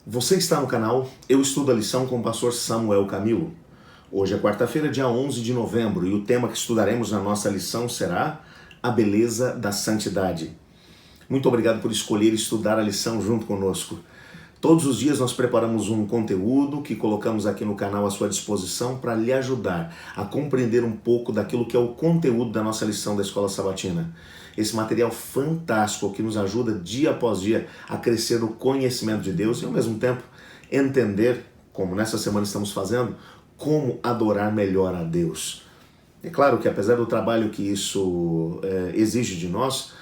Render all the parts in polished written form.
Você está no canal Eu Estudo a Lição com o pastor Samuel Camilo. Hoje é quarta-feira, dia 11 de novembro, e o tema que estudaremos na nossa lição será a beleza da santidade. Muito obrigado por escolher estudar a lição junto conosco. Todos os dias nós preparamos um conteúdo que colocamos aqui no canal à sua disposição para lhe ajudar a compreender um pouco daquilo que é o conteúdo da nossa lição da Escola Sabatina. Esse material fantástico que nos ajuda dia após dia a crescer no conhecimento de Deus e ao mesmo tempo entender, como nessa semana estamos fazendo, como adorar melhor a Deus. É claro que apesar do trabalho que isso exige de nós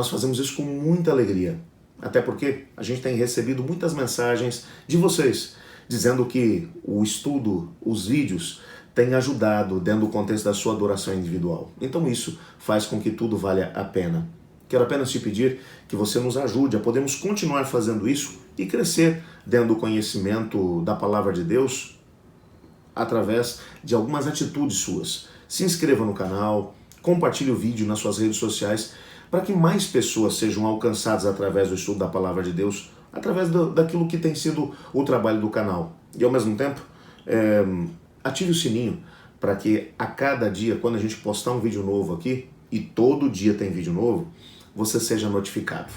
fazemos isso com muita alegria. Até porque a gente tem recebido muitas mensagens de vocês dizendo que o estudo, os vídeos, têm ajudado dentro do contexto da sua adoração individual. Então isso faz com que tudo valha a pena. Quero apenas te pedir que você nos ajude a podermos continuar fazendo isso e crescer dentro do conhecimento da Palavra de Deus através de algumas atitudes suas. Se inscreva no canal, compartilhe o vídeo nas suas redes sociais para que mais pessoas sejam alcançadas através do estudo da Palavra de Deus, através daquilo que tem sido o trabalho do canal. E ao mesmo tempo, ative o sininho para que a cada dia, quando a gente postar um vídeo novo aqui, e todo dia tem vídeo novo, você seja notificado.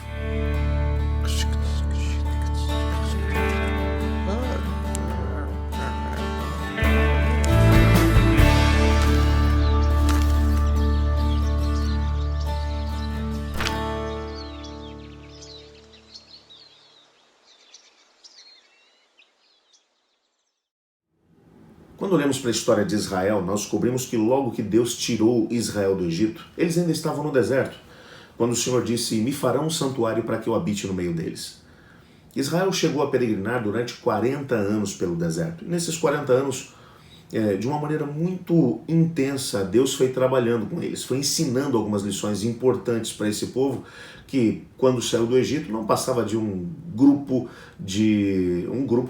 Quando olhamos para a história de Israel, nós descobrimos que logo que Deus tirou Israel do Egito, eles ainda estavam no deserto, quando o Senhor disse, me farão um santuário para que eu habite no meio deles. Israel chegou a peregrinar durante 40 anos pelo deserto. E nesses 40 anos, de uma maneira muito intensa, Deus foi trabalhando com eles, foi ensinando algumas lições importantes para esse povo que, quando saiu do Egito, não passava de um grupo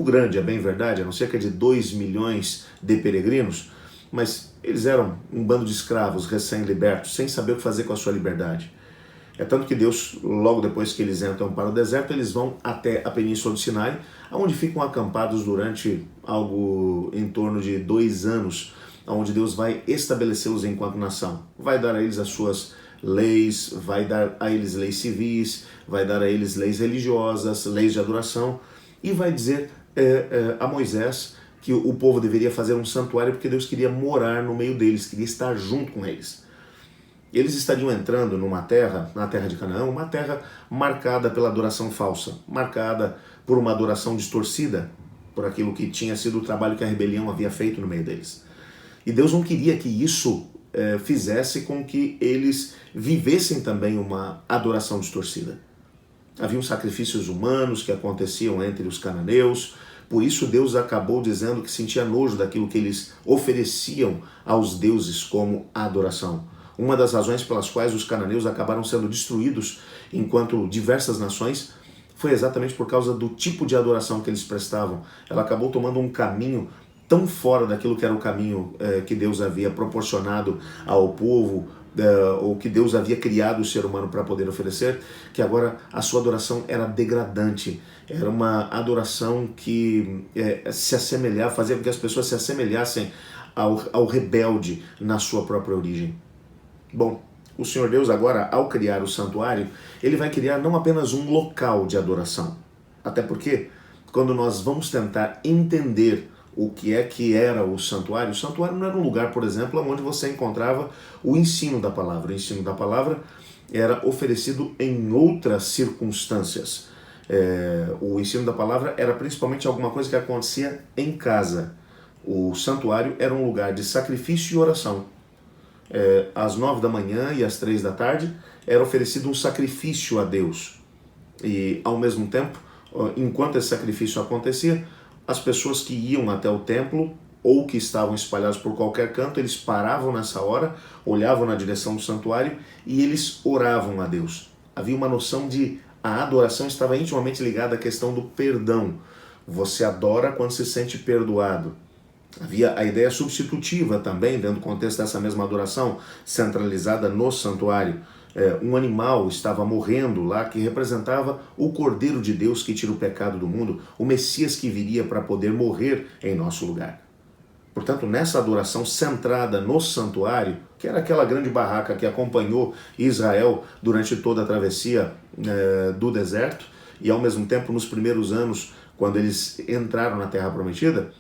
grande, é bem verdade, eram cerca de 2 milhões de peregrinos, mas eles eram um bando de escravos recém-libertos, sem saber o que fazer com a sua liberdade. É tanto que Deus, logo depois que eles entram para o deserto, eles vão até a Península do Sinai, onde ficam acampados durante algo em torno de 2 anos, onde Deus vai estabelecê-los enquanto nação. Vai dar a eles as suas leis, vai dar a eles leis civis, vai dar a eles leis religiosas, leis de adoração, e vai dizer a Moisés que o povo deveria fazer um santuário porque Deus queria morar no meio deles, queria estar junto com eles. Eles estariam entrando numa terra, na terra de Canaã, uma terra marcada pela adoração falsa, marcada por uma adoração distorcida, por aquilo que tinha sido o trabalho que a rebelião havia feito no meio deles. E Deus não queria que isso fizesse com que eles vivessem também uma adoração distorcida. Haviam sacrifícios humanos que aconteciam entre os cananeus, por isso Deus acabou dizendo que sentia nojo daquilo que eles ofereciam aos deuses como adoração. Uma das razões pelas quais os cananeus acabaram sendo destruídos enquanto diversas nações foi exatamente por causa do tipo de adoração que eles prestavam. Ela acabou tomando um caminho tão fora daquilo que era o caminho que Deus havia proporcionado ao povo, ou que Deus havia criado o ser humano para poder oferecer, que agora a sua adoração era degradante. Era uma adoração que se assemelhava, fazia com que as pessoas se assemelhassem ao rebelde na sua própria origem. Bom, o Senhor Deus agora, ao criar o santuário, ele vai criar não apenas um local de adoração. Até porque, quando nós vamos tentar entender o que era o santuário não era um lugar, por exemplo, onde você encontrava o ensino da palavra. O ensino da palavra era oferecido em outras circunstâncias. O ensino da palavra era principalmente alguma coisa que acontecia em casa. O santuário era um lugar de sacrifício e oração. Às 9 da manhã e às 3 da tarde era oferecido um sacrifício a Deus. E ao mesmo tempo, enquanto esse sacrifício acontecia, as pessoas que iam até o templo ou que estavam espalhados por qualquer canto, eles paravam nessa hora, olhavam na direção do santuário e eles oravam a Deus. Havia uma noção de a adoração estava intimamente ligada à questão do perdão. Você adora quando se sente perdoado. Havia a ideia substitutiva também, dentro do contexto dessa mesma adoração, centralizada no santuário. um animal estava morrendo lá que representava o Cordeiro de Deus que tira o pecado do mundo, o Messias que viria para poder morrer em nosso lugar. Portanto, nessa adoração centrada no santuário, que era aquela grande barraca que acompanhou Israel durante toda a travessia do deserto, e ao mesmo tempo nos primeiros anos, quando eles entraram na Terra Prometida,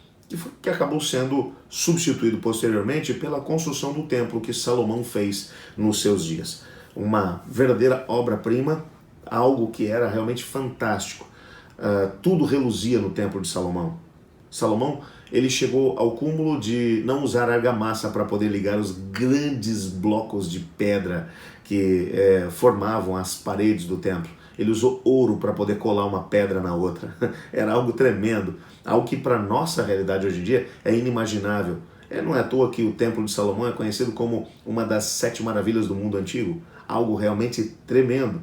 que acabou sendo substituído posteriormente pela construção do templo que Salomão fez nos seus dias. Uma verdadeira obra-prima, algo que era realmente fantástico. Tudo reluzia no templo de Salomão. Salomão, ele chegou ao cúmulo de não usar argamassa para poder ligar os grandes blocos de pedra que formavam as paredes do templo. Ele usou ouro para poder colar uma pedra na outra. Era algo tremendo, algo que para nossa realidade hoje em dia é inimaginável. Não é à toa que o Templo de Salomão é conhecido como uma das 7 maravilhas do mundo antigo, algo realmente tremendo.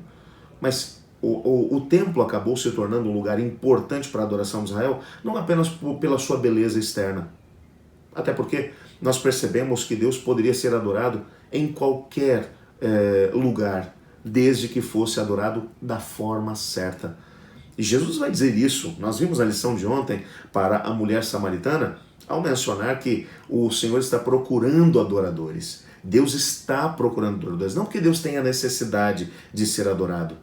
Mas o templo acabou se tornando um lugar importante para a adoração de Israel, não apenas pela sua beleza externa. Até porque nós percebemos que Deus poderia ser adorado em qualquer lugar, desde que fosse adorado da forma certa. E Jesus vai dizer isso. Nós vimos a lição de ontem para a mulher samaritana, ao mencionar que o Senhor está procurando adoradores. Deus está procurando adoradores. Não porque Deus tenha necessidade de ser adorado.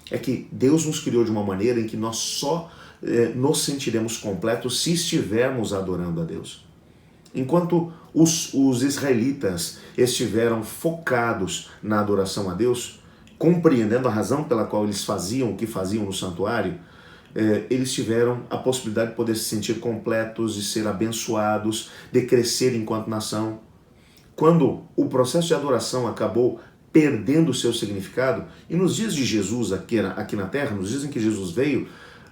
É que Deus nos criou de uma maneira em que nós só nos sentiremos completos se estivermos adorando a Deus. Enquanto os israelitas estiveram focados na adoração a Deus, compreendendo a razão pela qual eles faziam o que faziam no santuário, eles tiveram a possibilidade de poder se sentir completos, de ser abençoados, de crescer enquanto nação. Quando o processo de adoração acabou perdendo o seu significado, e nos dias de Jesus aqui na Terra, nos dias em que Jesus veio,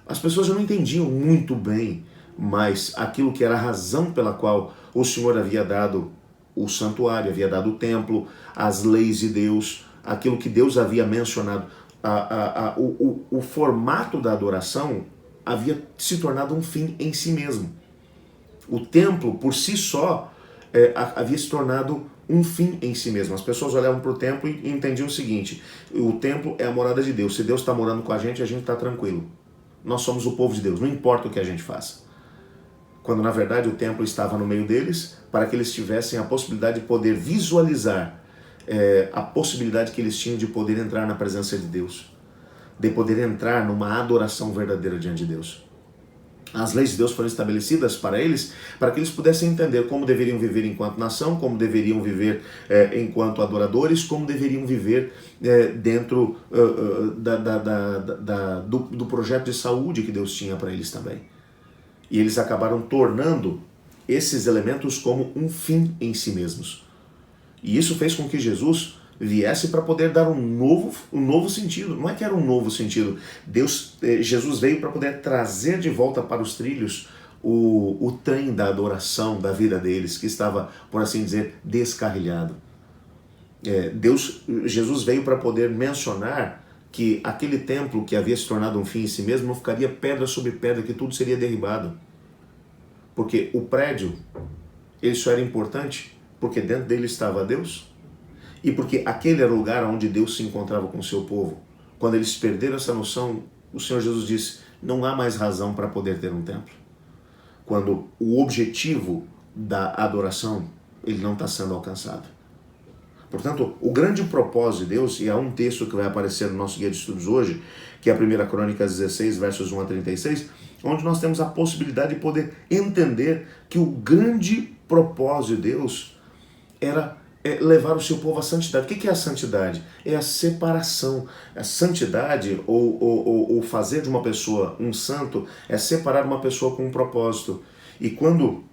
as pessoas já não entendiam muito bem mais aquilo que era a razão pela qual o Senhor havia dado o santuário, havia dado o templo, as leis de Deus, aquilo que Deus havia mencionado. O formato da adoração havia se tornado um fim em si mesmo. O templo, por si só, havia se tornado um fim em si mesmo. As pessoas olhavam para o templo e entendiam o seguinte: o templo é a morada de Deus. Se Deus está morando com a gente está tranquilo. Nós somos o povo de Deus, não importa o que a gente faça. Quando, na verdade, o templo estava no meio deles, para que eles tivessem a possibilidade de poder visualizar a possibilidade que eles tinham de poder entrar na presença de Deus, de poder entrar numa adoração verdadeira diante de Deus. As leis de Deus foram estabelecidas para eles, para que eles pudessem entender como deveriam viver enquanto nação, como deveriam viver enquanto adoradores, como deveriam viver dentro do projeto de saúde que Deus tinha para eles também. E eles acabaram tornando esses elementos como um fim em si mesmos. E isso fez com que Jesus viesse para poder dar um novo sentido. Não é que era um novo sentido. Jesus veio para poder trazer de volta para os trilhos o trem da adoração da vida deles, que estava, por assim dizer, descarrilhado. Jesus veio para poder mencionar que aquele templo que havia se tornado um fim em si mesmo não ficaria pedra sobre pedra, que tudo seria derribado. Porque o prédio, ele só era importante porque dentro dele estava Deus, e porque aquele era o lugar onde Deus se encontrava com o seu povo. Quando eles perderam essa noção, o Senhor Jesus disse: não há mais razão para poder ter um templo. Quando o objetivo da adoração, ele não está sendo alcançado. Portanto, o grande propósito de Deus, e há um texto que vai aparecer no nosso guia de estudos hoje, que é a 1 Crônicas 16, versos 1 a 36, onde nós temos a possibilidade de poder entender que o grande propósito de Deus era levar o seu povo à santidade. O que é a santidade? É a separação. A santidade, ou fazer de uma pessoa um santo, é separar uma pessoa com um propósito. E quando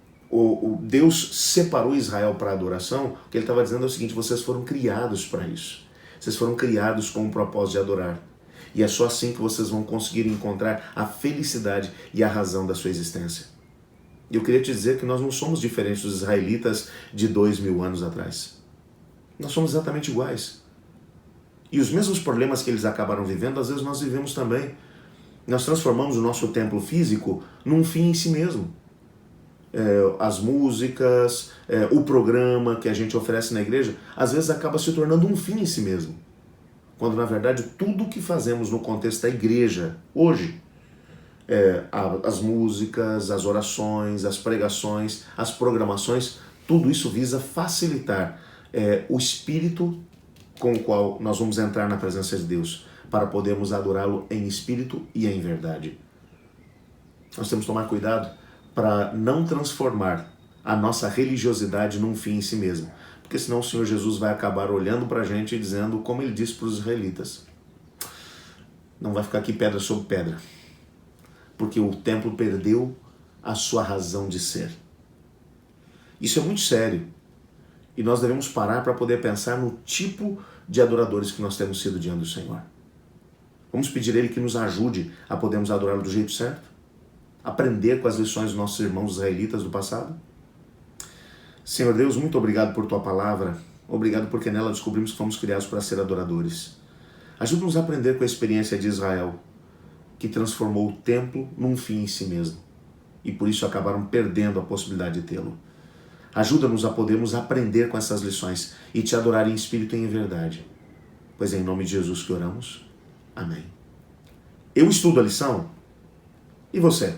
Deus separou Israel para a adoração, o que ele estava dizendo é o seguinte: vocês foram criados para isso. Vocês foram criados com o propósito de adorar. E é só assim que vocês vão conseguir encontrar a felicidade e a razão da sua existência. E eu queria te dizer que nós não somos diferentes dos israelitas de 2000 anos atrás. Nós somos exatamente iguais. E os mesmos problemas que eles acabaram vivendo, às vezes nós vivemos também. Nós transformamos o nosso templo físico num fim em si mesmo. As músicas, o programa que a gente oferece na igreja, às vezes acaba se tornando um fim em si mesmo. quando na verdade tudo o que fazemos no contexto da igreja hoje, as músicas, as orações, as pregações, as programações, tudo isso visa facilitar o espírito com o qual nós vamos entrar na presença de Deus, para podermos adorá-lo em espírito e em verdade. Nós temos que tomar cuidado para não transformar a nossa religiosidade num fim em si mesmo, porque senão o Senhor Jesus vai acabar olhando para a gente e dizendo, como ele disse para os israelitas, não vai ficar aqui pedra sobre pedra, porque o templo perdeu a sua razão de ser. Isso é muito sério. E nós devemos parar para poder pensar no tipo de adoradores que nós temos sido diante do Senhor. Vamos pedir a Ele que nos ajude a podermos adorá-lo do jeito certo? Aprender com as lições dos nossos irmãos israelitas do passado? Senhor Deus, muito obrigado por Tua palavra. Obrigado porque nela descobrimos que fomos criados para ser adoradores. Ajuda-nos a aprender com a experiência de Israel, que transformou o templo num fim em si mesmo. E por isso acabaram perdendo a possibilidade de tê-lo. Ajuda-nos a podermos aprender com essas lições e Te adorar em espírito e em verdade. Pois é em nome de Jesus que oramos. Amém. Eu estudo a lição. E você?